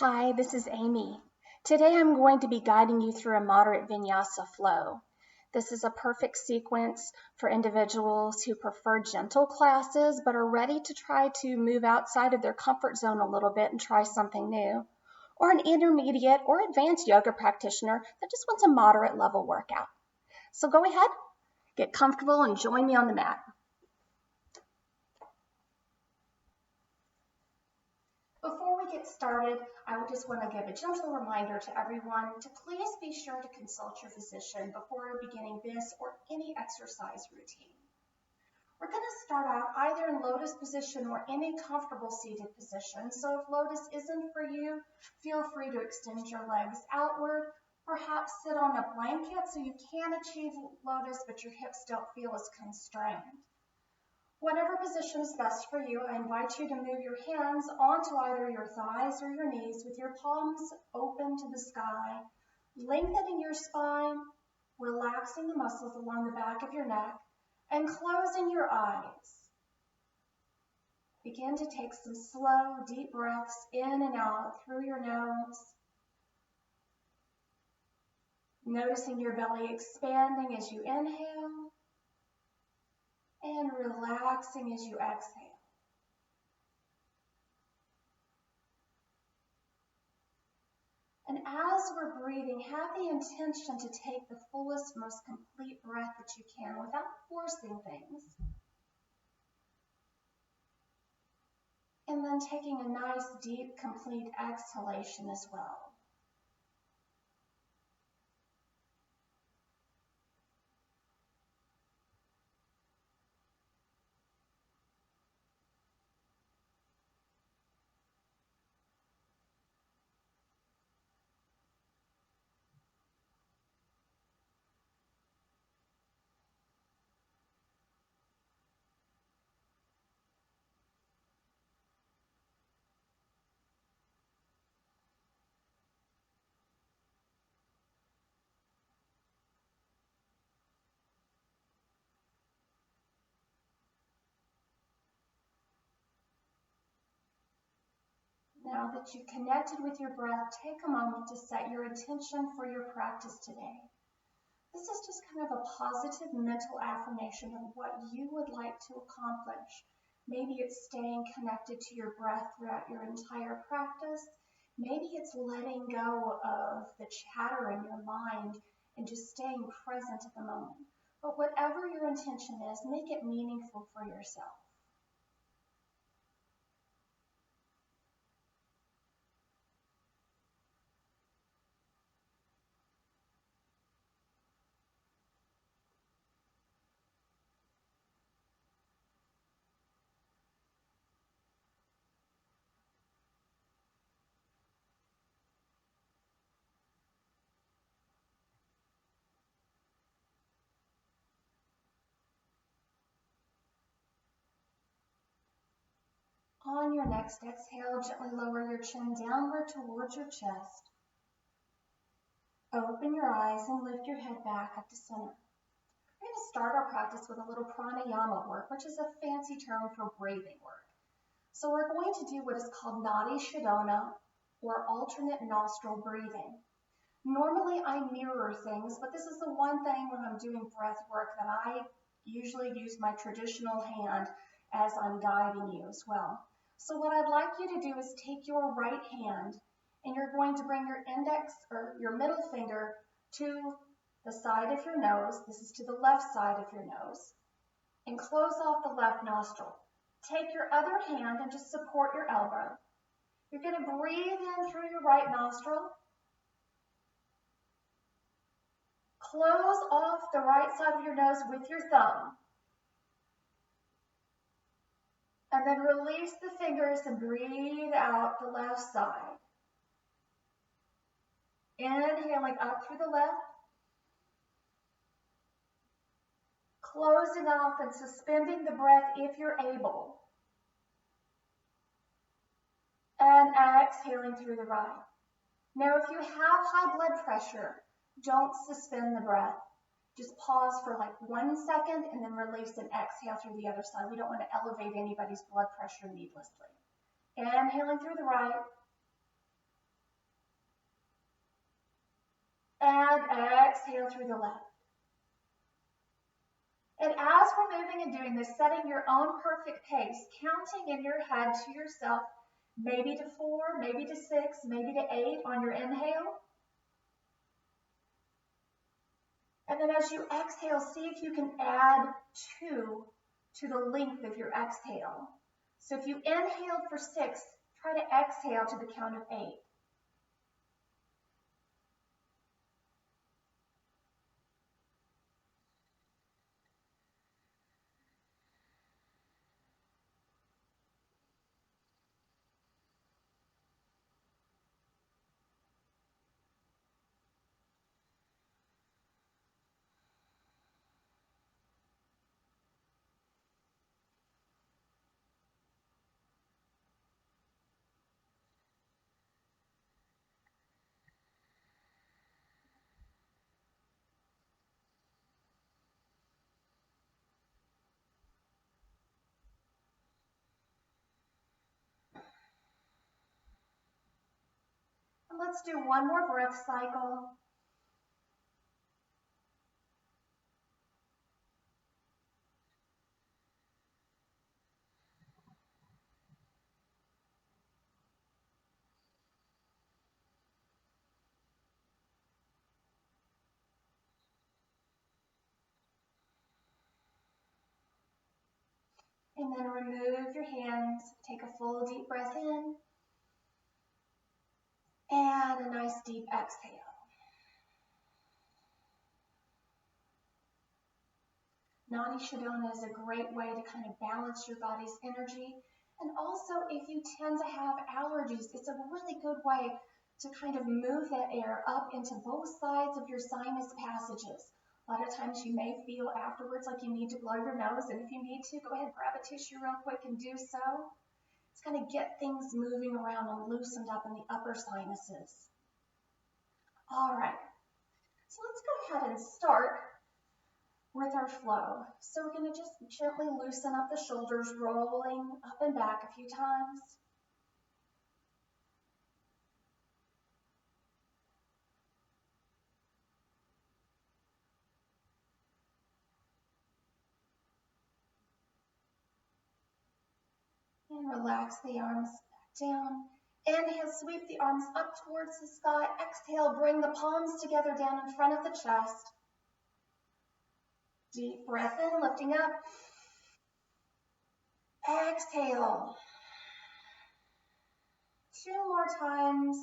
Hi, this is Amy. Today I'm going to be guiding you through a moderate vinyasa flow. This is a perfect sequence for individuals who prefer gentle classes but are ready to try to move outside of their comfort zone a little bit and try something new, or an intermediate or advanced yoga practitioner that just wants a moderate level workout. So go ahead, get comfortable and join me on the mat. Before we get started, I just want to give a gentle reminder to everyone to please be sure to consult your physician before beginning this or any exercise routine. We're going to start out either in lotus position or any comfortable seated position. So if lotus isn't for you, feel free to extend your legs outward. Perhaps sit on a blanket so you can achieve lotus, but your hips don't feel as constrained. Whatever position is best for you, I invite you to move your hands onto either your thighs or your knees with your palms open to the sky, lengthening your spine, relaxing the muscles along the back of your neck, and closing your eyes. Begin to take some slow, deep breaths in and out through your nose, noticing your belly expanding as you inhale, and relaxing as you exhale. And as we're breathing, have the intention to take the fullest, most complete breath that you can without forcing things. And then taking a nice, deep, complete exhalation as well. Now that you've connected with your breath, take a moment to set your intention for your practice today. This is just kind of a positive mental affirmation of what you would like to accomplish. Maybe it's staying connected to your breath throughout your entire practice. Maybe it's letting go of the chatter in your mind and just staying present at the moment. But whatever your intention is, make it meaningful for yourself. On your next exhale, gently lower your chin downward towards your chest. Open your eyes and lift your head back up to center. We're going to start our practice with a little pranayama work, which is a fancy term for breathing work. So we're going to do what is called nadi shodhana, or alternate nostril breathing. Normally I mirror things, but this is the one thing when I'm doing breath work that I usually use my traditional hand as I'm guiding you as well. So what I'd like you to do is take your right hand and you're going to bring your index or your middle finger to the side of your nose. This is to the left side of your nose. And close off the left nostril. Take your other hand and just support your elbow. You're going to breathe in through your right nostril. Close off the right side of your nose with your thumb. And then release the fingers and breathe out the left side. Inhaling up through the left. Closing off and suspending the breath if you're able. And exhaling through the right. Now, if you have high blood pressure, don't suspend the breath. Just pause for like 1 second and then release and exhale through the other side. We don't want to elevate anybody's blood pressure needlessly. Inhaling through the right. And exhale through the left. And as we're moving and doing this, setting your own perfect pace, counting in your head to yourself, maybe to 4, maybe to 6, maybe to 8 on your inhale. And then as you exhale, see if you can add 2 to the length of your exhale. So if you inhaled for 6, try to exhale to the count of 8. And let's do one more breath cycle. And then remove your hands. Take a full deep breath in. And a nice deep exhale. Nadi Shodhana is a great way to kind of balance your body's energy. And also, if you tend to have allergies, it's a really good way to kind of move that air up into both sides of your sinus passages. A lot of times you may feel afterwards like you need to blow your nose, and if you need to, go ahead, grab a tissue real quick and do so. It's going to get things moving around and loosened up in the upper sinuses. All right, so let's go ahead and start with our flow. So we're going to just gently loosen up the shoulders, rolling up and back a few times. And relax the arms back down. Inhale, sweep the arms up towards the sky. Exhale, bring the palms together down in front of the chest. Deep breath in, lifting up. Exhale. 2 more times.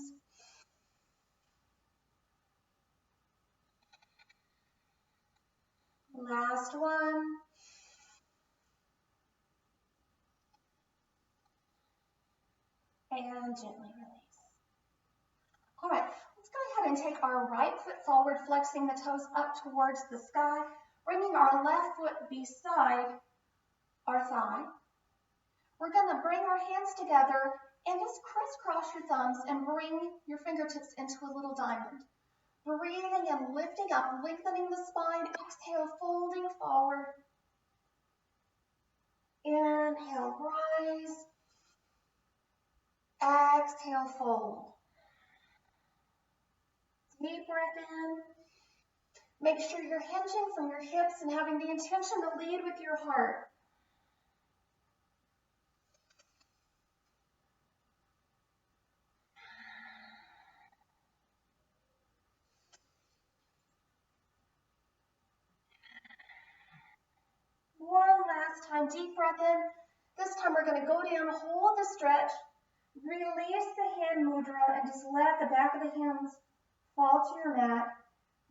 Last one. And gently release. All right, let's go ahead and take our right foot forward, flexing the toes up towards the sky, bringing our left foot beside our thigh. We're going to bring our hands together and just crisscross your thumbs and bring your fingertips into a little diamond. Breathing and lifting up, lengthening the spine. Exhale, folding forward. Inhale, rise. Exhale, fold. Deep breath in. Make sure you're hinging from your hips and having the intention to lead with your heart. One last time, deep breath in. This time we're going to go down, hold the stretch, release the hand mudra, and just let the back of the hands fall to your mat.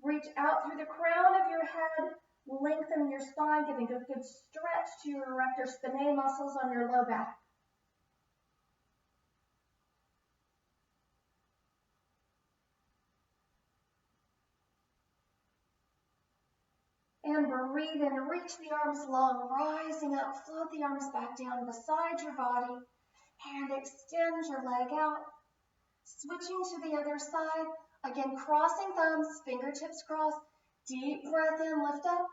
Reach out through the crown of your head, lengthen your spine, giving a good stretch to your erector spinae muscles on your low back. And breathe in, reach the arms long, rising up, float the arms back down beside your body, and extend your leg out. Switching to the other side, again, crossing thumbs, fingertips crossed, deep breath in, lift up,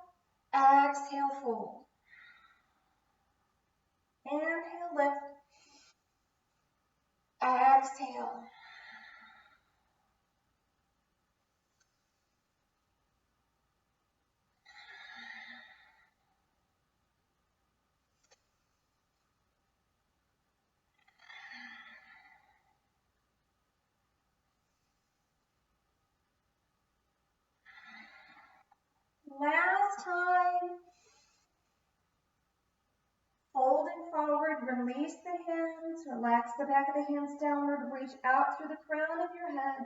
exhale, fold. Inhale, lift, exhale. Last time. Folding forward, release the hands, relax the back of the hands downward, reach out through the crown of your head.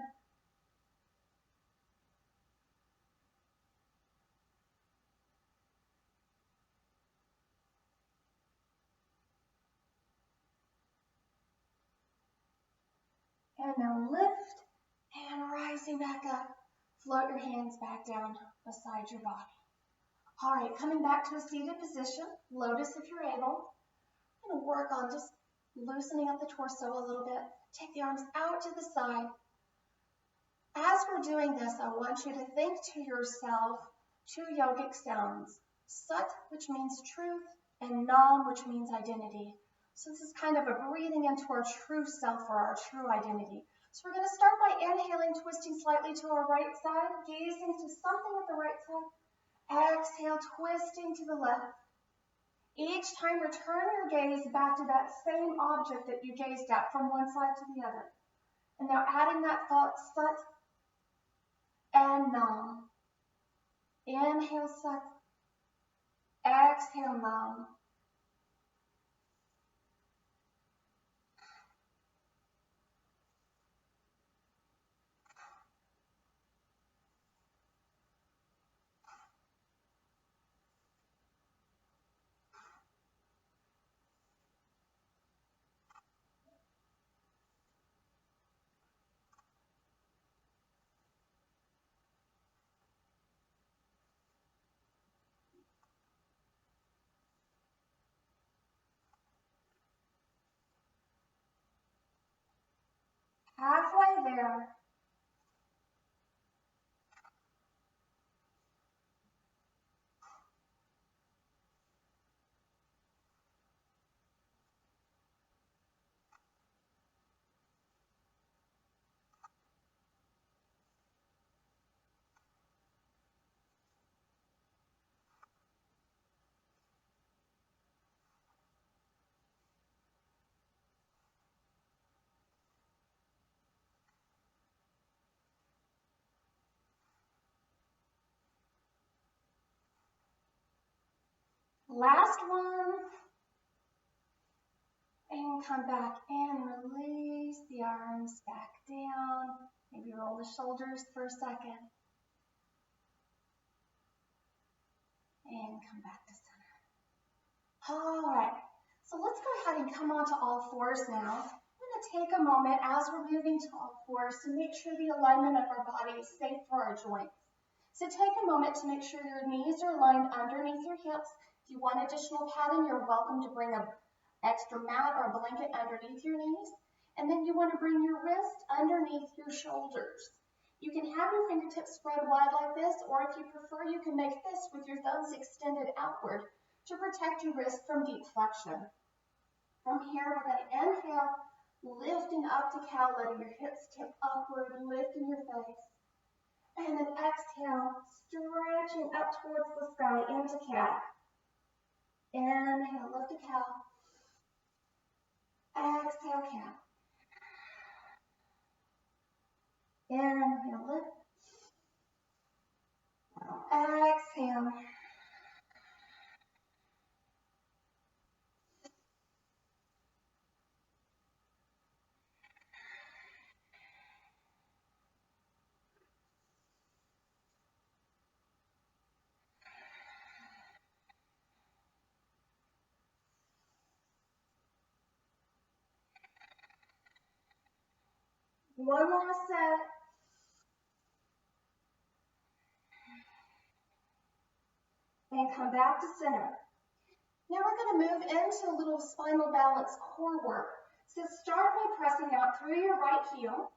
And now lift and rising back up. Float your hands back down beside your body. All right, coming back to a seated position, lotus if you're able. I'm going to work on just loosening up the torso a little bit. Take the arms out to the side. As we're doing this, I want you to think to yourself two yogic sounds. Sat, which means truth, and Nam, which means identity. So this is kind of a breathing into our true self or our true identity. So we're going to start by inhaling, twisting slightly to our right side, gazing to something at the right side. Exhale, twisting to the left. Each time, return your gaze back to that same object that you gazed at from one side to the other. And now adding that thought, Sat and Nam. Inhale, Sat. Exhale, Nam. Halfway there. Last one. And come back and release the arms back down. Maybe roll the shoulders for a second. And come back to center. All right. So let's go ahead and come onto all fours now. I'm going to take a moment as we're moving to all fours to make sure the alignment of our body is safe for our joints. So take a moment to make sure your knees are aligned underneath your hips. If you want additional padding, you're welcome to bring an extra mat or a blanket underneath your knees. And then you want to bring your wrist underneath your shoulders. You can have your fingertips spread wide like this, or if you prefer, you can make this with your thumbs extended outward to protect your wrist from deep flexion. From here, we're going to inhale, lifting up to cow, letting your hips tip upward, lifting your face. And then exhale, stretching up towards the sky into cat. Inhale, lift to cow. Exhale, cat. Inhale, lift. Exhale. One more set. And come back to center. Now we're going to move into a little spinal balance core work. So start by pressing out through your right heel,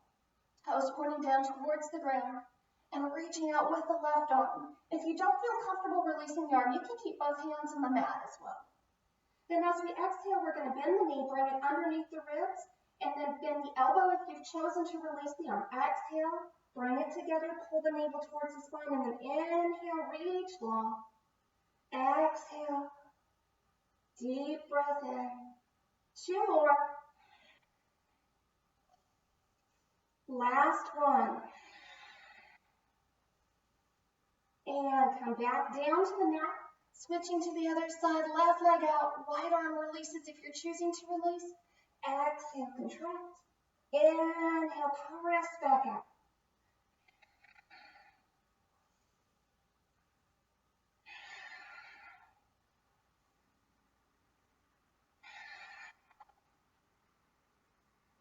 toes pointing down towards the ground, and reaching out with the left arm. If you don't feel comfortable releasing the arm, you can keep both hands on the mat as well. Then as we exhale, we're going to bend the knee, bring it underneath the ribs, and then bend the elbow if you've chosen to release the arm. Exhale, bring it together, pull the navel towards the spine, and then inhale, reach long. Exhale, deep breath in. Two more. Last one. And come back down to the mat. Switching to the other side, left leg out, right arm releases if you're choosing to release. Exhale, contract. Inhale, press back out.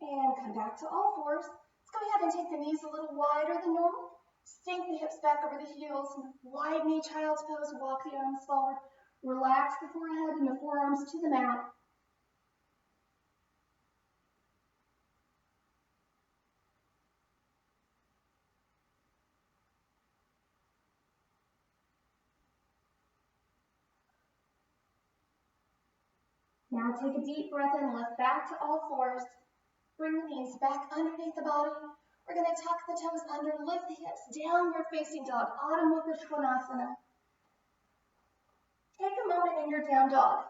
And come back to all fours. Let's go ahead and take the knees a little wider than normal. Sink the hips back over the heels. Wide knee, child's pose. Walk the arms forward. Relax the forehead and the forearms to the mat. Now take a deep breath in. Lift back to all fours. Bring the knees back underneath the body. We're going to tuck the toes under, lift the hips, downward facing dog, Adho Mukha Svanasana. Take a moment in your down dog.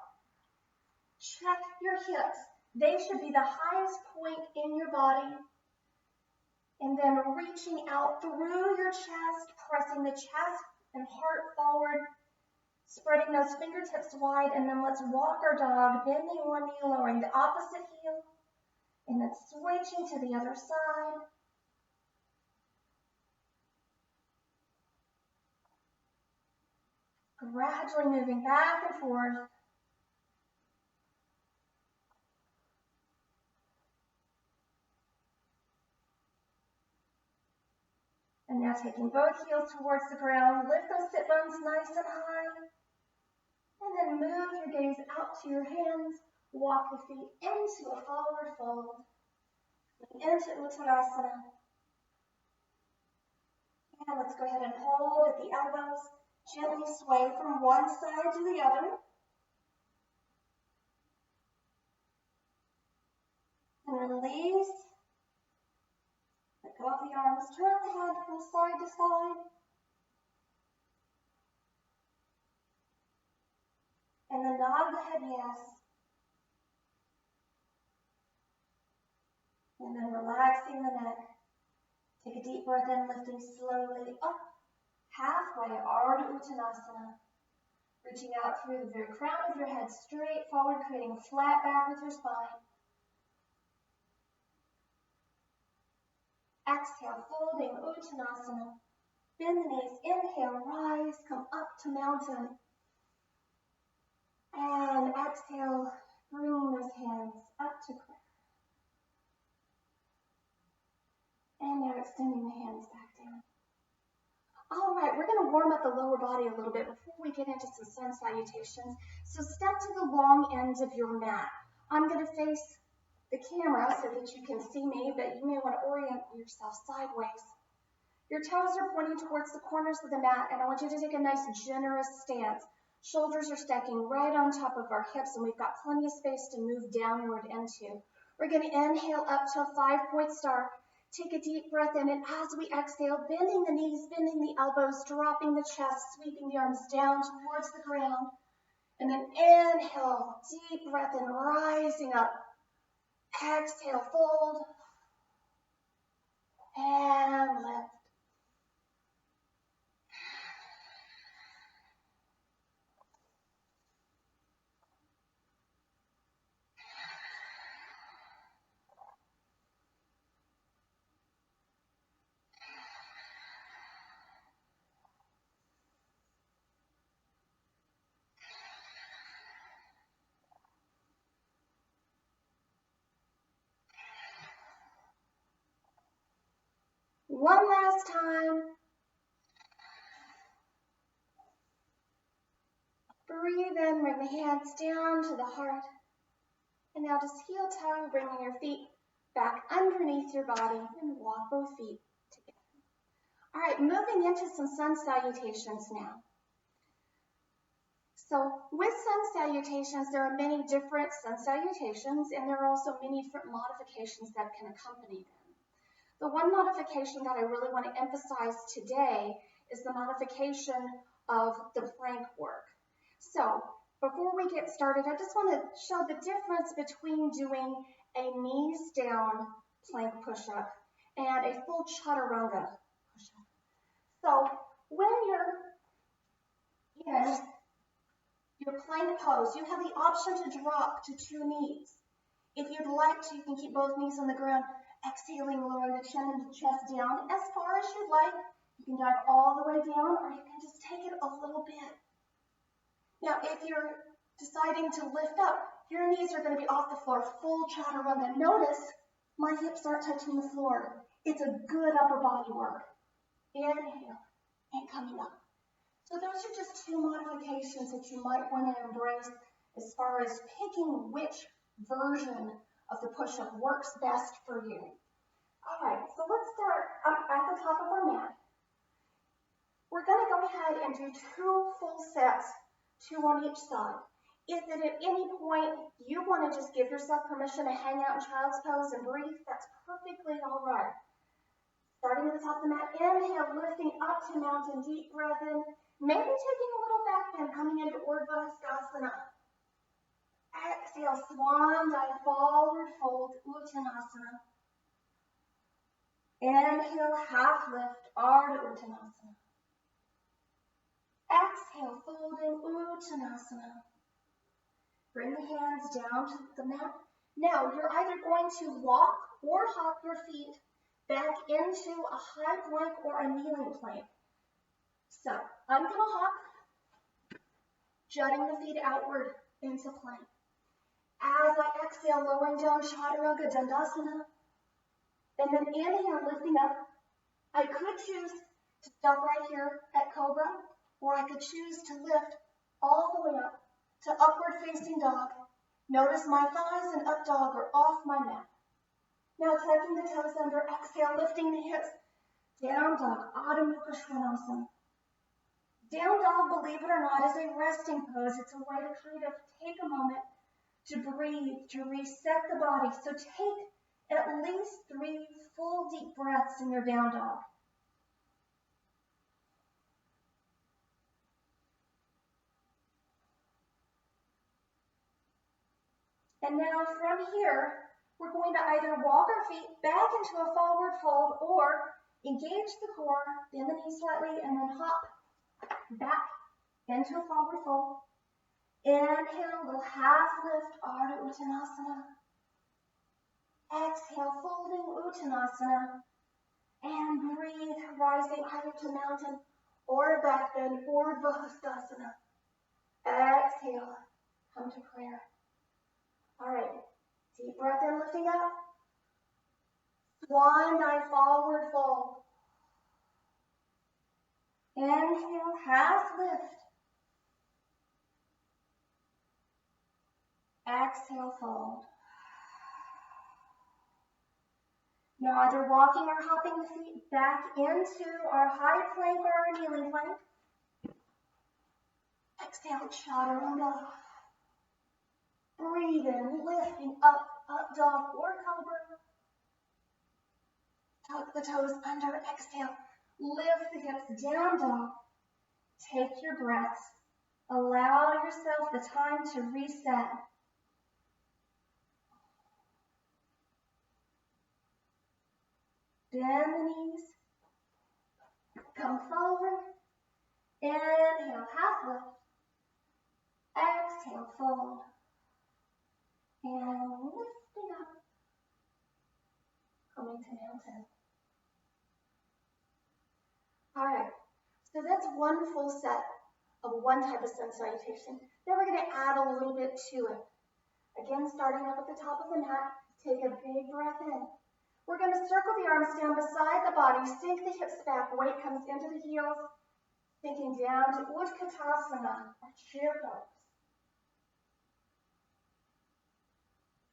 Check your hips. They should be the highest point in your body. And then reaching out through your chest, pressing the chest and heart forward, spreading those fingertips wide, and then let's walk our dog, bending one knee, lowering the opposite heel, and then switching to the other side. Gradually moving back and forth. And now taking both heels towards the ground, lift those sit bones nice and high. And then move your gaze out to your hands. Walk the feet into a forward fold. Into Uttanasana. And let's go ahead and hold at the elbows. Gently sway from one side to the other. And release. Let go of the arms. Turn the head from side to side. And then nod the head yes. And then relaxing the neck. Take a deep breath in, lifting slowly up. Halfway, Ardha Uttanasana. Reaching out through the very crown of your head, straight forward, creating a flat back with your spine. Exhale, folding Uttanasana. Bend the knees, inhale, rise, come up to mountain. And exhale, bring those hands up to prayer. And now extending the hands back down. All right, we're going to warm up the lower body a little bit before we get into some sun salutations. So step to the long ends of your mat. I'm going to face the camera so that you can see me, but you may want to orient yourself sideways. Your toes are pointing towards the corners of the mat, and I want you to take a nice generous stance. Shoulders are stacking right on top of our hips, and we've got plenty of space to move downward into. We're going to inhale up to a 5-point star. Take a deep breath in, and as we exhale, bending the knees, bending the elbows, dropping the chest, sweeping the arms down towards the ground. And then inhale, deep breath in, rising up. Exhale, fold. And lift. One last time. Breathe in, bring the hands down to the heart. And now just heel toe, bringing your feet back underneath your body and walk both feet together. All right, moving into some sun salutations now. So with sun salutations, there are many different sun salutations, and there are also many different modifications that can accompany them. The one modification that I really want to emphasize today is the modification of the plank work. So before we get started, I just want to show the difference between doing a knees down plank push-up and a full chaturanga push-up. So when you're In your plank pose, you have the option to drop to 2 knees. If you'd like to, you can keep both knees on the ground, exhaling, lowering the chin and the chest down as far as you'd like. You can dive all the way down, or you can just take it a little bit. Now, if you're deciding to lift up, your knees are going to be off the floor, full chaturanga. Notice my hips aren't touching the floor. It's a good upper body work. Inhale and coming up. So those are just 2 modifications that you might want to embrace as far as picking which version of the push-up works best for you. All right, so let's start at the top of our mat. We're going to go ahead and do 2 full sets, 2 on each side. If at any point you want to just give yourself permission to hang out in child's pose and breathe, that's perfectly all right. Starting at the top of the mat, inhale, lifting up to mountain, deep breath in. Maybe taking a little back bend, coming into Urdhva Hastasana. Exhale, swan dive, forward fold, Uttanasana. Inhale, half lift, Ardha Uttanasana. Exhale, folding, Uttanasana. Bring the hands down to the mat. Now, you're either going to walk or hop your feet back into a high plank or a kneeling plank. So, I'm going to hop, jutting the feet outward into plank. As I exhale, lowering down, Chaturanga Dandasana. And then inhale, lifting up. I could choose to stop right here at Cobra, or I could choose to lift all the way up to upward facing dog. Notice my thighs and up dog are off my mat. Now tucking the toes under, exhale, lifting the hips. Down dog, Adho Mukha Svanasana. Down dog, believe it or not, is a resting pose. It's a way to kind of take a moment to breathe, to reset the body. So take at least 3 full deep breaths in your down dog. And now from here, we're going to either walk our feet back into a forward fold or engage the core, bend the knees slightly, and then hop back into a forward fold. Inhale, little half lift, Ardha Uttanasana. Exhale, folding Uttanasana. And breathe, rising either to mountain or a back bend, Urdhva Hastasana. Exhale, come to prayer. All right, deep breath in, lifting up. Swan dive, forward fold. Inhale, half lift. Exhale, fold. Now either walking or hopping the feet back into our high plank or our kneeling plank. Exhale, Chaturanga. Breathe in, lifting up, up dog or cobra. Tuck the toes under, exhale. Lift the hips, down dog. Take your breaths. Allow yourself the time to reset. Bend the knees. Come forward. Inhale, half lift. Exhale, fold. And lifting up. Coming to mountain. All right, so that's 1 full set of 1 type of sun salutation. Then we're going to add a little bit to it. Again, starting up at the top of the mat, take a big breath in. We're going to circle the arms down beside the body, sink the hips back, weight comes into the heels, sinking down to Utkatasana, or chair pose.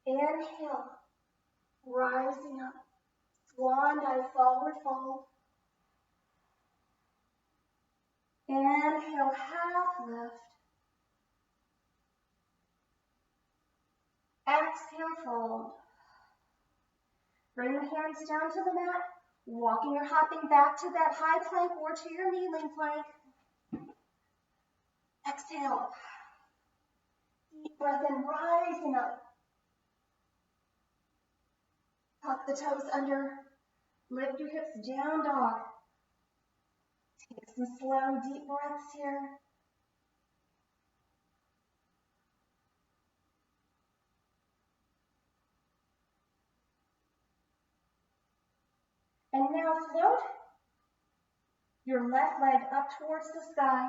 Inhale, rising up, swan dive, forward fold. Inhale, half lift. Exhale, fold. Bring the hands down to the mat, walking or hopping back to that high plank or to your kneeling plank. Exhale. Deep breath in, rising up. Tuck the toes under. Lift your hips, down dog. Take some slow, deep breaths here. And now float your left leg up towards the sky.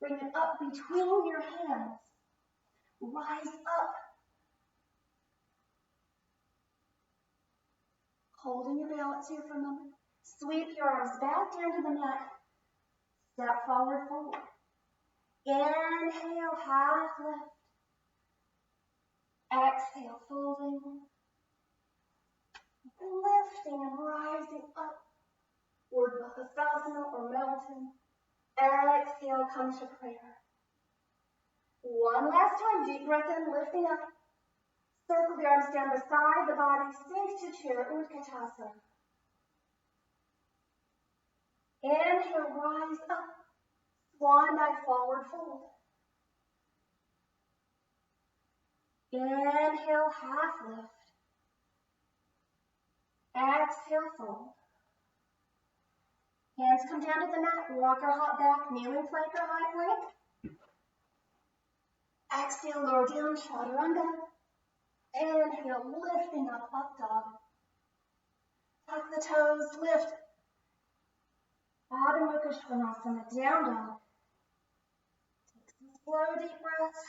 Bring it up between your hands. Rise up. Holding your balance here for a moment. Sweep your arms back down to the mat. Step forward, fold. Inhale, half lift. Exhale, folding. Lifting and rising up. Urdhva or mountain. Exhale, come to prayer. One last time, deep breath in, lifting up. Circle the arms down beside the body, sink to chair, Utkatasana. Inhale, rise up. Swan dive, forward fold. Inhale, half lift. Exhale, fold. Hands come down to the mat, walk or hop back, kneeling plank or high plank. Exhale, lower down, chaturanga. Inhale, lifting up, up dog. Tuck the toes, lift. Adho Mukha Svanasana, down dog. Take some slow, deep breaths.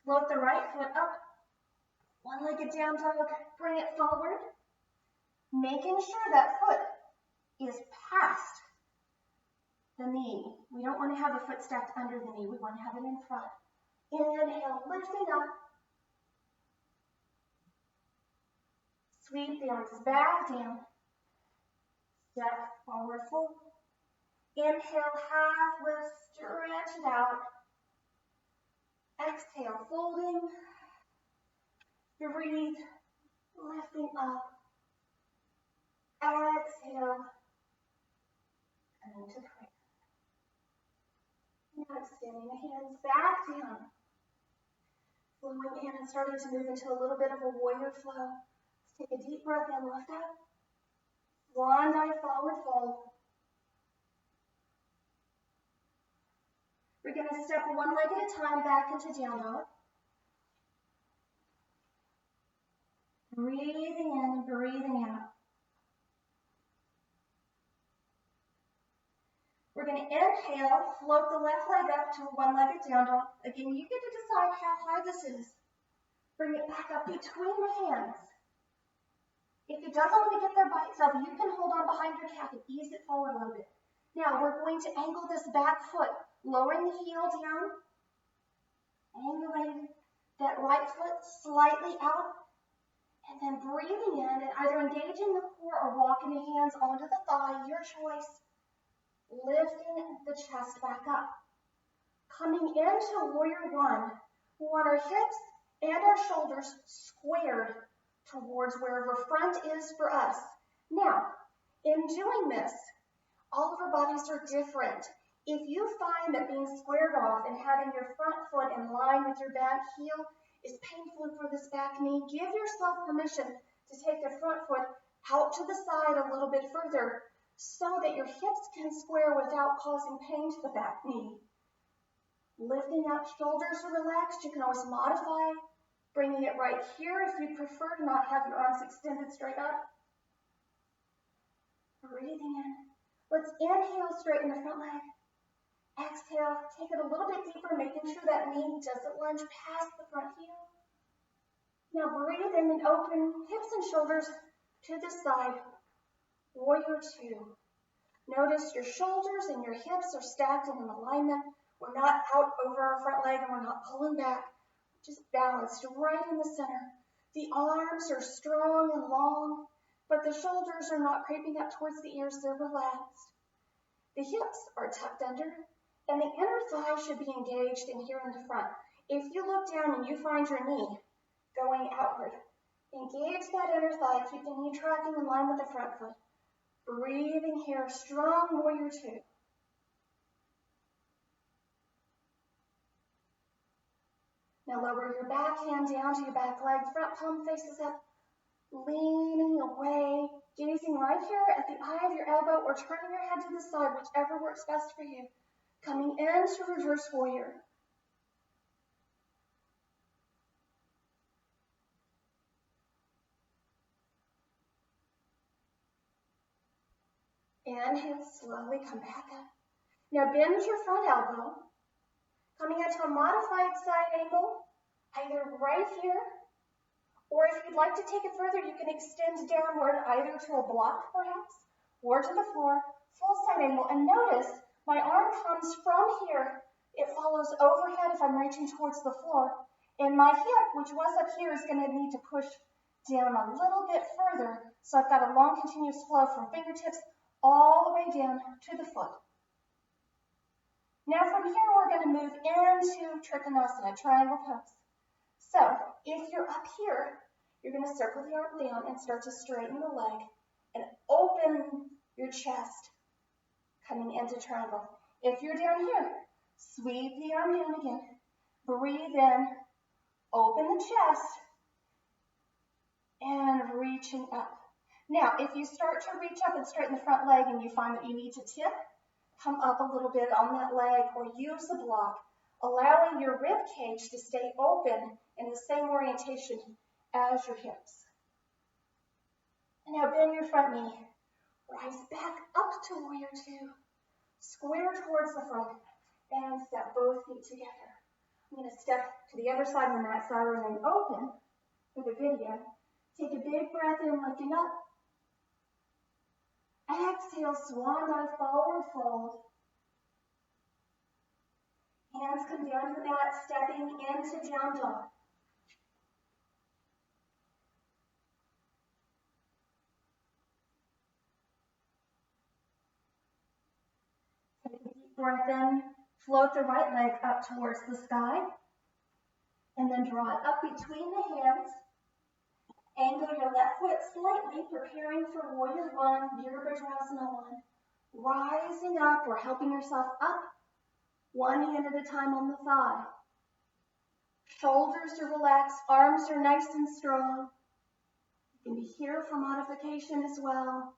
Float the right foot up. One-legged down dog, bring it forward. Making sure that foot is past the knee. We don't want to have the foot stacked under the knee. We want to have it in front. Inhale, lifting up. Sweep the arms back down. Step forward, fold. Inhale, half lift, stretch it out. Exhale, folding. Breathe, lifting up. Exhale, and into prayer. Now extending the hands back down. Flowing in and starting to move into a little bit of a warrior flow. Let's take a deep breath in, lift up. Swan dive, forward fold. We're going to step one leg at a time back into down dog. Breathing in and breathing out. We're going to inhale, float the left leg up to a one-legged down dog. Again, you get to decide how high this is. Bring it back up between the hands. If it doesn't want to get there by itself, you can hold on behind your calf and ease it forward a little bit. Now, we're going to angle this back foot, lowering the heel down, angling that right foot slightly out, and then breathing in and either engaging the core or walking the hands onto the thigh, your choice. Lifting the chest back up. Coming into warrior one, we want our hips and our shoulders squared towards wherever front is for us. Now, in doing this, all of our bodies are different. If you find that being squared off and having your front foot in line with your back heel is painful for this back knee, give yourself permission to take the front foot out to the side a little bit further so that your hips can square without causing pain to the back knee. Lifting up, shoulders are relaxed. You can always modify, bringing it right here if you prefer to not have your arms extended straight up. Breathing in. Let's inhale, straighten the front leg. Exhale, take it a little bit deeper, making sure that knee doesn't lunge past the front heel. Now breathe in and open hips and shoulders to the side. Warrior two. Notice your shoulders and your hips are stacked in an alignment. We're not out over our front leg and we're not pulling back. Just balanced right in the center. The arms are strong and long, but the shoulders are not creeping up towards the ears. They're relaxed. The hips are tucked under, and the inner thigh should be engaged in here in the front. If you look down and you find your knee going outward, engage that inner thigh. Keep the knee tracking in line with the front foot. Breathing here, strong warrior two. Now lower your back hand down to your back leg, front palm faces up, leaning away, gazing right here at the eye of your elbow or turning your head to the side, whichever works best for you. Coming into reverse warrior. Inhale, slowly come back up. Now bend your front elbow, coming into a modified side angle, either right here, or if you'd like to take it further, you can extend downward either to a block perhaps, or to the floor, full side angle. And notice my arm comes from here. It follows overhead if I'm reaching towards the floor. And my hip, which was up here, is going to need to push down a little bit further. So I've got a long continuous flow from fingertips all the way down to the foot. Now from here, we're going to move into Trikonasana, triangle pose. So if you're up here, you're going to circle the arm down and start to straighten the leg and open your chest, coming into triangle. If you're down here, sweep the arm down again. Breathe in, open the chest, and reaching up. Now, if you start to reach up and straighten the front leg and you find that you need to tip, come up a little bit on that leg or use the block, allowing your rib cage to stay open in the same orientation as your hips. And now bend your front knee. Rise back up to warrior two. Square towards the front and step both feet together. I'm going to step to the other side of the mat so I remain open for the video. Take a big breath in, lifting up. Exhale, swan dive, forward fold. Hands come down to the mat, stepping into down dog. Take a deep breath in, float the right leg up towards the sky, and then draw it up between the hands. Angle your left foot slightly, preparing for warrior one, Virabhadrasana one. Rising up or helping yourself up, one hand at a time on the thigh. Shoulders are relaxed, arms are nice and strong. You can be here for modification as well.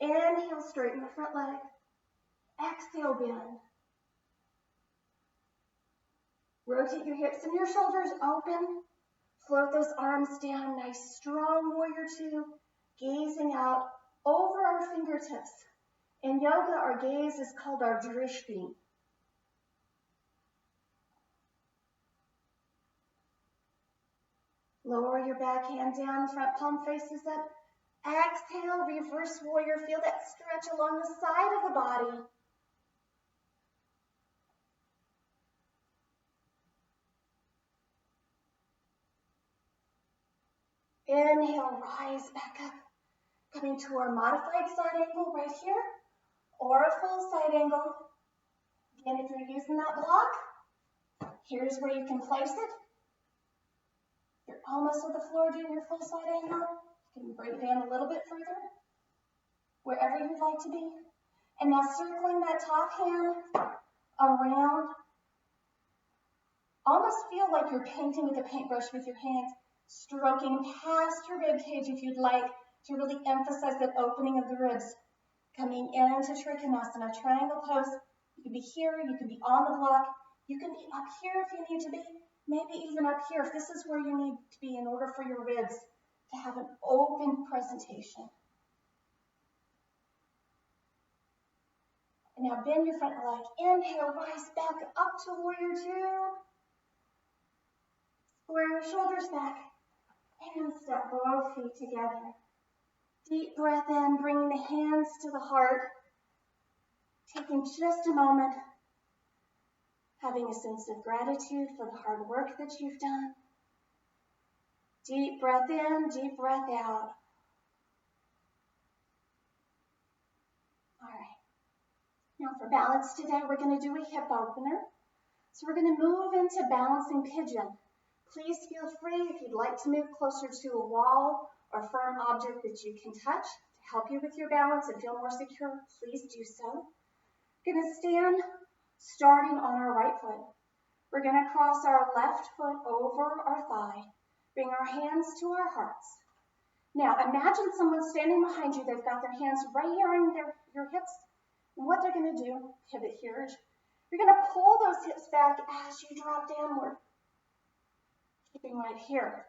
Inhale, straighten the front leg. Exhale, bend. Rotate your hips and your shoulders open. Float those arms down, nice strong warrior two, gazing out over our fingertips. In yoga, our gaze is called our drishti. Lower your back hand down, front palm faces up. Exhale, reverse warrior. Feel that stretch along the side of the body. Inhale, rise back up. Coming to our modified side angle right here, or a full side angle. Again, if you're using that block, here's where you can place it. You're almost at the floor doing your full side angle. You can bring it down a little bit further, wherever you'd like to be. And now circling that top hand around. Almost feel like you're painting with a paintbrush with your hands, stroking past your rib cage if you'd like to really emphasize that opening of the ribs. Coming into Trikonasana, triangle pose. You can be here, you can be on the block, you can be up here if you need to be, maybe even up here if this is where you need to be in order for your ribs to have an open presentation. And now bend your front leg. Inhale, rise back up to warrior two. Square your shoulders back. And step both feet together. Deep breath in, bringing the hands to the heart. Taking just a moment. Having a sense of gratitude for the hard work that you've done. Deep breath in, deep breath out. All right. Now for balance today, we're going to do a hip opener. So we're going to move into balancing pigeon. Please feel free if you'd like to move closer to a wall or firm object that you can touch to help you with your balance and feel more secure, please do so. We're going to stand starting on our right foot. We're going to cross our left foot over our thigh. Bring our hands to our hearts. Now imagine someone standing behind you. They've got their hands right here on your hips. And what they're going to do, pivot here, you're going to pull those hips back as you drop downward. Keeping right here.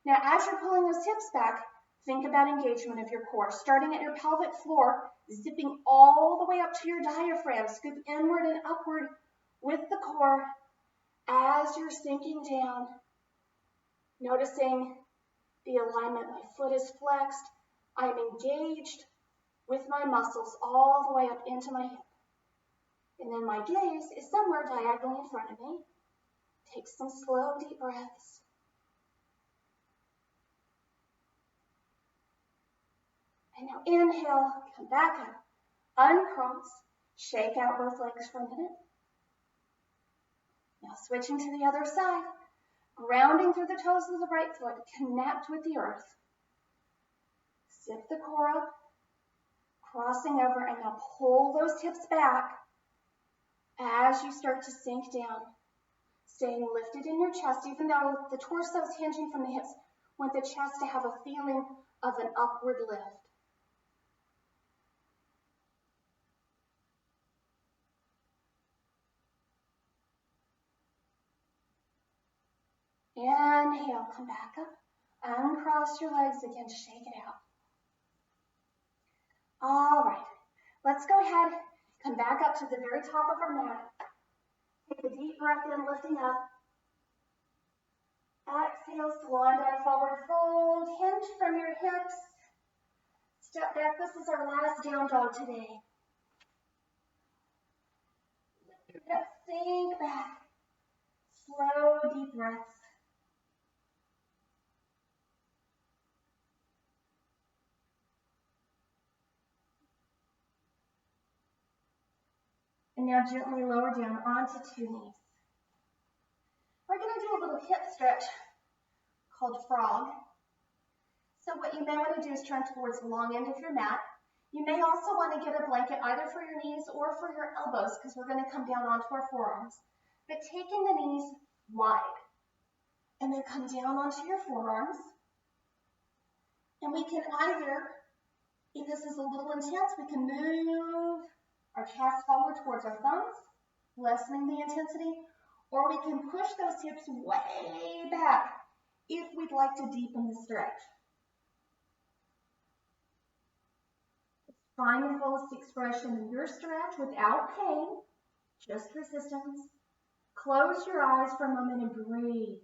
Now, as you're pulling those hips back, Think about engagement of your core, starting at your pelvic floor, zipping all the way up to your diaphragm. Scoop inward and upward with the core as you're sinking down. Noticing the alignment. My foot is flexed. I'm engaged with my muscles all the way up into my hip. And then my gaze is somewhere diagonally in front of me. Take some slow, deep breaths. And now inhale, come back up, uncross, shake out both legs for a minute. Now switching to the other side, grounding through the toes of the right foot, connect with the earth. Zip the core up, crossing over, and now pull those hips back as you start to sink down. Staying lifted in your chest, even though the torso is hinging from the hips, want the chest to have a feeling of an upward lift. Inhale, come back up. Uncross your legs again, shake it out. All right, let's go ahead, come back up to the very top of our mat. Take a deep breath in, lifting up. Exhale, swan dive forward fold, hinge from your hips. Step back, this is our last down dog today. Lift your hips, sink back. Slow, deep breaths. And now gently lower down onto two knees. We're going to do a little hip stretch called frog. So what you may want to do is turn towards the long end of your mat. You may also want to get a blanket either for your knees or for your elbows because we're going to come down onto our forearms. But taking the knees wide and then come down onto your forearms. And we can either, if this is a little intense, we can move our chest forward towards our thumbs, lessening the intensity, or we can push those hips way back if we'd like to deepen the stretch. Find the fullest expression in your stretch without pain, just resistance. Close your eyes for a moment and breathe.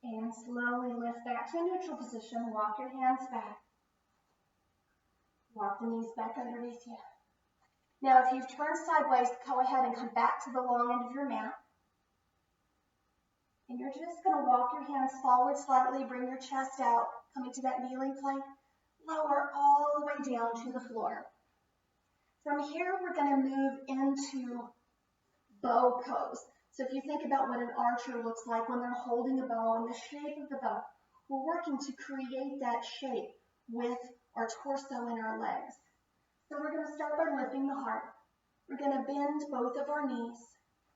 And slowly lift back to a neutral position. Walk your hands back. Walk the knees back underneath you. Now, if you've turned sideways, go ahead and come back to the long end of your mat. And you're just going to walk your hands forward slightly, bring your chest out, coming to that kneeling plank. Lower all the way down to the floor. From here, we're going to move into bow pose. So if you think about what an archer looks like when they're holding a bow and the shape of the bow, we're working to create that shape with our torso and our legs. So we're going to start by lifting the heart. We're going to bend both of our knees.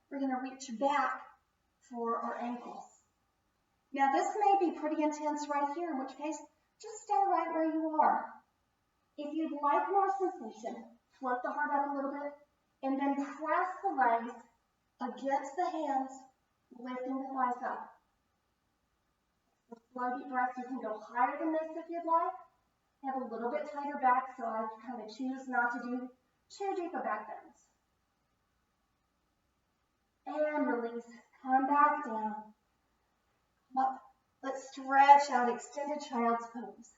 We're going to reach back for our ankles. Now this may be pretty intense right here, in which case, just stay right where you are. If you'd like more sensation, float the heart up a little bit, and then press the legs against the hands, lifting the thighs up. With slow deep breaths, you can go higher than this if you'd like. Have a little bit tighter back, so I kind of choose not to do too deep of back bends. And release. Come back down. Come up. Let's stretch out, extended child's pose.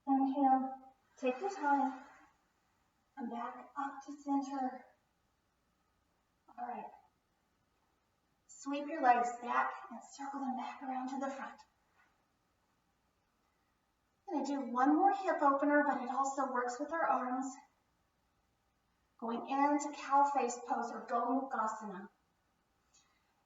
Inhale, take your time, come back up to center. All right. Sweep your legs back and circle them back around to the front. I'm going to do one more hip opener, but it also works with our arms. Going into cow face pose or Gomukasana.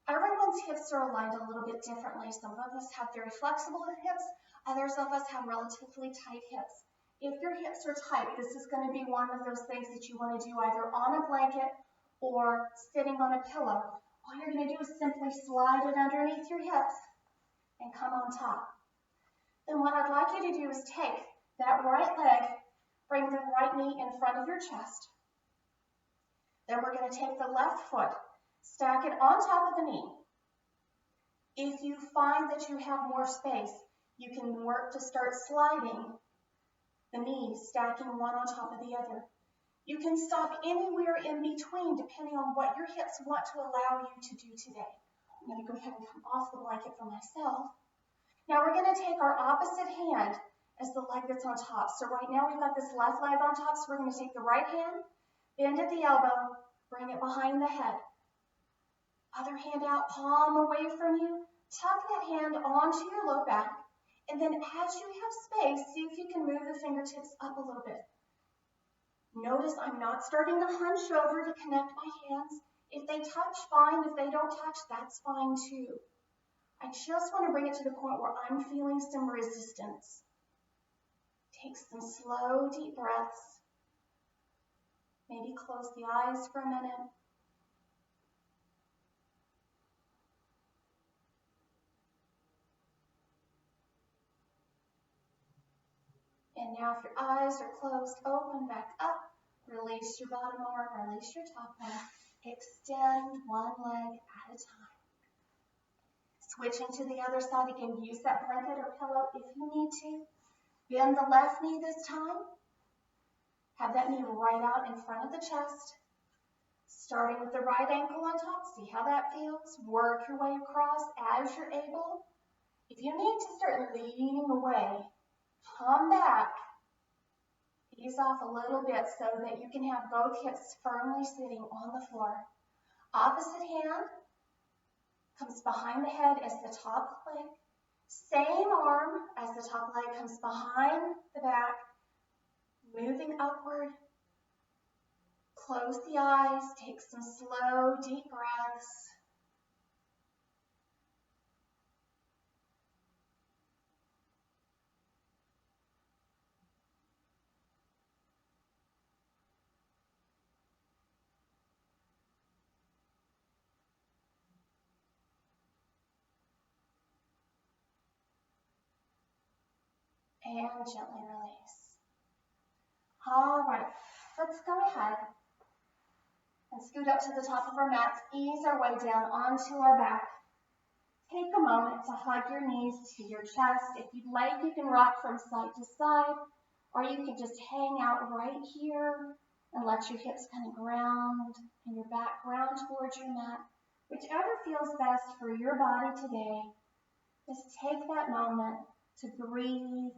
Everyone Everyone's hips are aligned a little bit differently. Some of us have very flexible hips. Others of us have relatively tight hips. If your hips are tight, this is going to be one of those things that you want to do either on a blanket or sitting on a pillow. All you're going to do is simply slide it underneath your hips and come on top. Then what I'd like you to do is take that right leg, bring the right knee in front of your chest. Then we're going to take the left foot, stack it on top of the knee. If you find that you have more space, you can work to start sliding the knees, stacking one on top of the other. You can stop anywhere in between depending on what your hips want to allow you to do today. I'm going to go ahead and come off the blanket for myself. Now we're going to take our opposite hand as the leg that's on top. So right now we've got this left leg on top, so we're going to take the right hand, bend at the elbow, bring it behind the head. Other hand out, palm away from you. Tuck that hand onto your low back. And then as you have space, see if you can move the fingertips up a little bit. Notice I'm not starting to hunch over to connect my hands. If they touch, fine. If they don't touch, that's fine too. I just want to bring it to the point where I'm feeling some resistance. Take some slow, deep breaths. Maybe close the eyes for a minute. And now if your eyes are closed, open back up. Release your bottom arm, release your top arm. Extend one leg at a time. Switching to the other side again, use that blanket or pillow if you need to. Bend the left knee this time. Have that knee right out in front of the chest. Starting with the right ankle on top, see how that feels. Work your way across as you're able. If you need to start leaning away, come back. Ease off a little bit so that you can have both hips firmly sitting on the floor. Opposite hand comes behind the head as the top leg. Same arm as the top leg comes behind the back, moving upward. Close the eyes, take some slow, deep breaths. And gently release. All right, let's go ahead and scoot up to the top of our mats. Ease our way down onto our back. Take a moment to hug your knees to your chest. If you'd like, you can rock from side to side, or you can just hang out right here and let your hips kind of ground and your back ground towards your mat. Whichever feels best for your body today, just take that moment to breathe,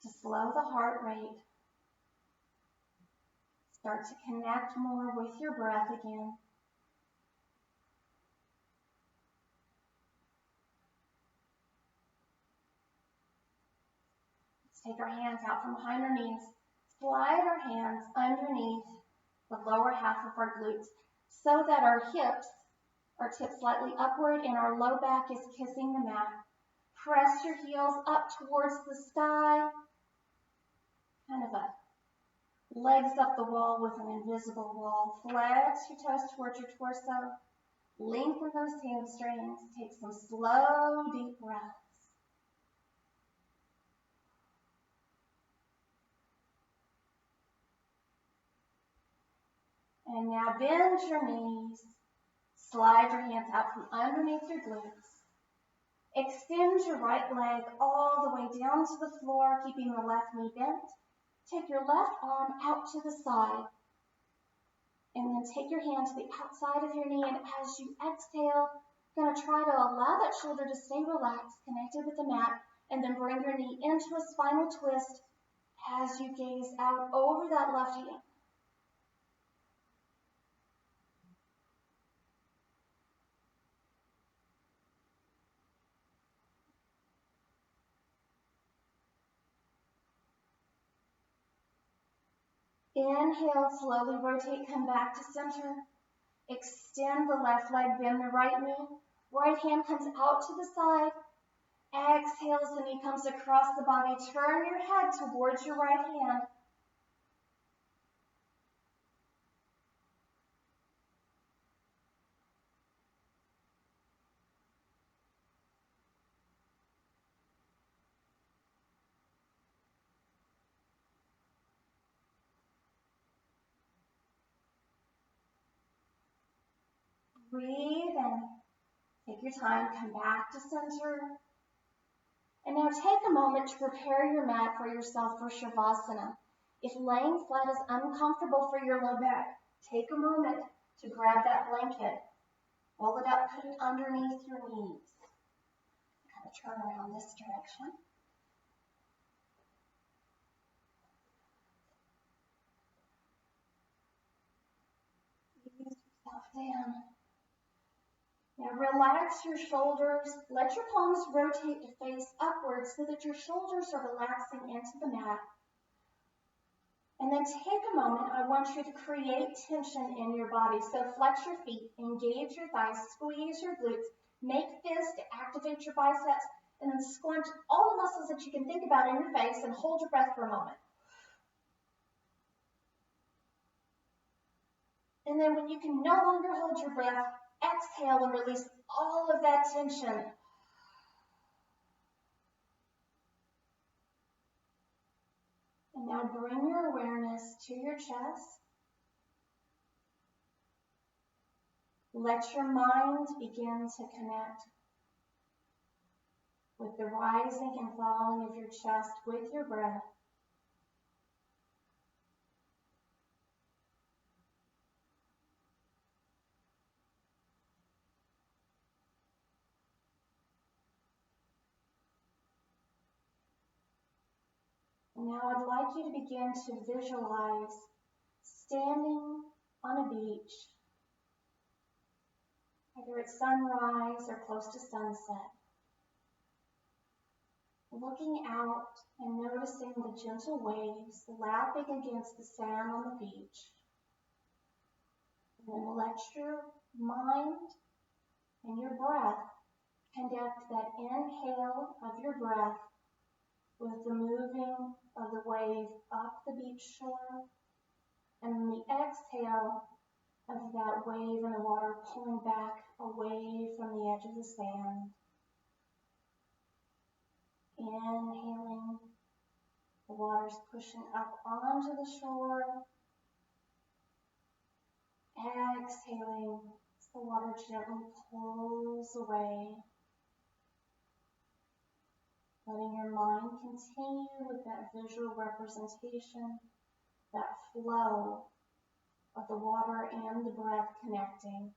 to slow the heart rate. Start to connect more with your breath again. Let's take our hands out from behind our knees. Slide our hands underneath the lower half of our glutes so that our hips are tipped slightly upward and our low back is kissing the mat. Press your heels up towards the sky. Kind of a legs up the wall with an invisible wall. Flex your toes towards your torso. Lengthen those hamstrings. Take some slow, deep breaths. And now bend your knees. Slide your hands out from underneath your glutes. Extend your right leg all the way down to the floor, keeping the left knee bent. Take your left arm out to the side. And then take your hand to the outside of your knee. And as you exhale, you're going to try to allow that shoulder to stay relaxed, connected with the mat. And then bring your knee into a spinal twist as you gaze out over that left hand. Inhale, slowly rotate, come back to center. Extend the left leg, bend the right knee. Right hand comes out to the side. Exhale as the knee comes across the body. Turn your head towards your right hand. Breathe in. Take your time. Come back to center. And now take a moment to prepare your mat for yourself for Shavasana. If laying flat is uncomfortable for your low back, take a moment to grab that blanket. Roll it up, put it underneath your knees. Kind of turn around this direction. Ease yourself down. Now relax your shoulders. Let your palms rotate to face upwards so that your shoulders are relaxing into the mat. And then take a moment. I want you to create tension in your body. So flex your feet, engage your thighs, squeeze your glutes, make fists to activate your biceps, and then scrunch all the muscles that you can think about in your face and hold your breath for a moment. And then when you can no longer hold your breath, exhale and release all of that tension. And now bring your awareness to your chest. Let your mind begin to connect with the rising and falling of your chest with your breath. And now I'd like you to begin to visualize standing on a beach, either at sunrise or close to sunset, looking out and noticing the gentle waves lapping against the sand on the beach. And then let your mind and your breath connect that inhale of your breath with the moving of the wave up the beach shore, and the exhale of that wave in the water pulling back away from the edge of the sand. Inhaling, the water's pushing up onto the shore. Exhaling, as the water gently pulls away. Letting your mind continue with that visual representation, that flow of the water and the breath connecting.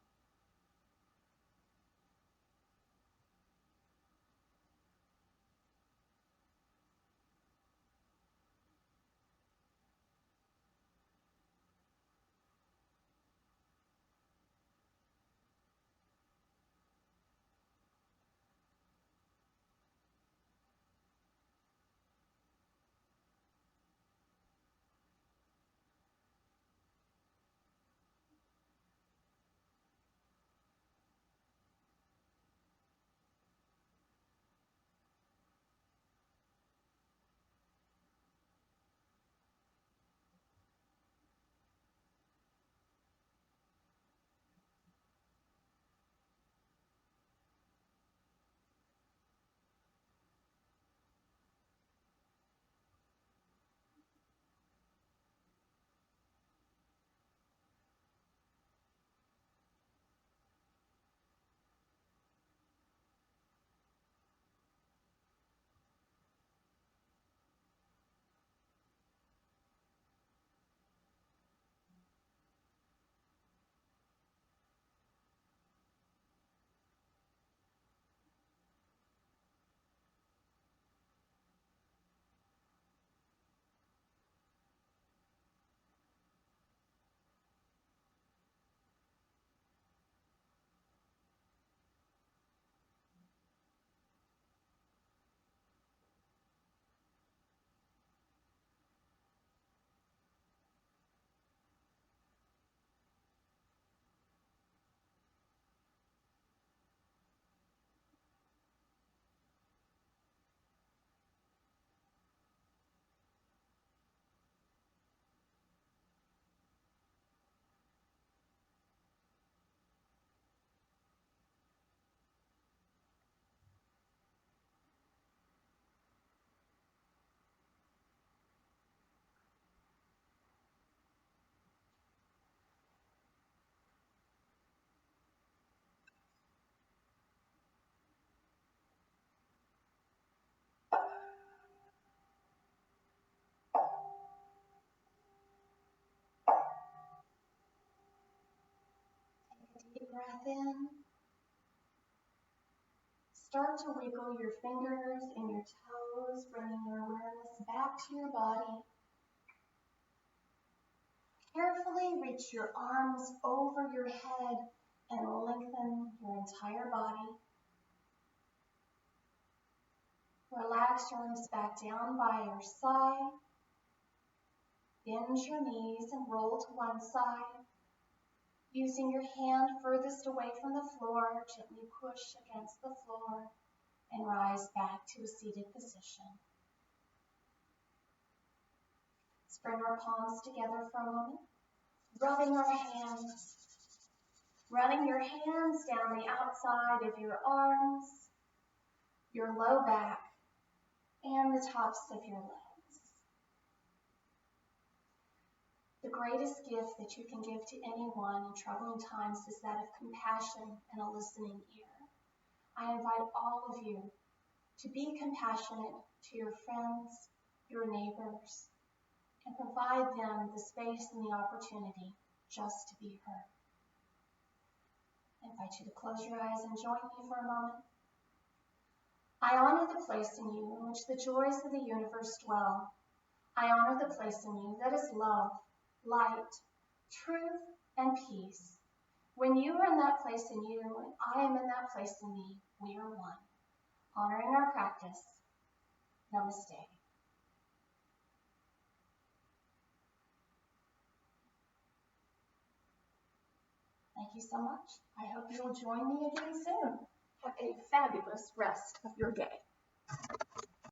breath in. Start to wiggle your fingers and your toes, bringing your awareness back to your body. Carefully reach your arms over your head and lengthen your entire body. Relax your arms back down by your side. Bend your knees and roll to one side. Using your hand furthest away from the floor, gently push against the floor and rise back to a seated position. Let's bring our palms together for a moment. Rubbing our hands. Running your hands down the outside of your arms, your low back, and the tops of your legs. The greatest gift that you can give to anyone in troubling times is that of compassion and a listening ear. I invite all of you to be compassionate to your friends, your neighbors, and provide them the space and the opportunity just to be heard. I invite you to close your eyes and join me for a moment. I honor the place in you in which the joys of the universe dwell. I honor the place in you that is love, light, truth, and peace. When you are in that place in you and I am in that place in me, we are one. Honoring our practice. Namaste. Thank you so much. I hope you'll join me again soon. Have a fabulous rest of your day.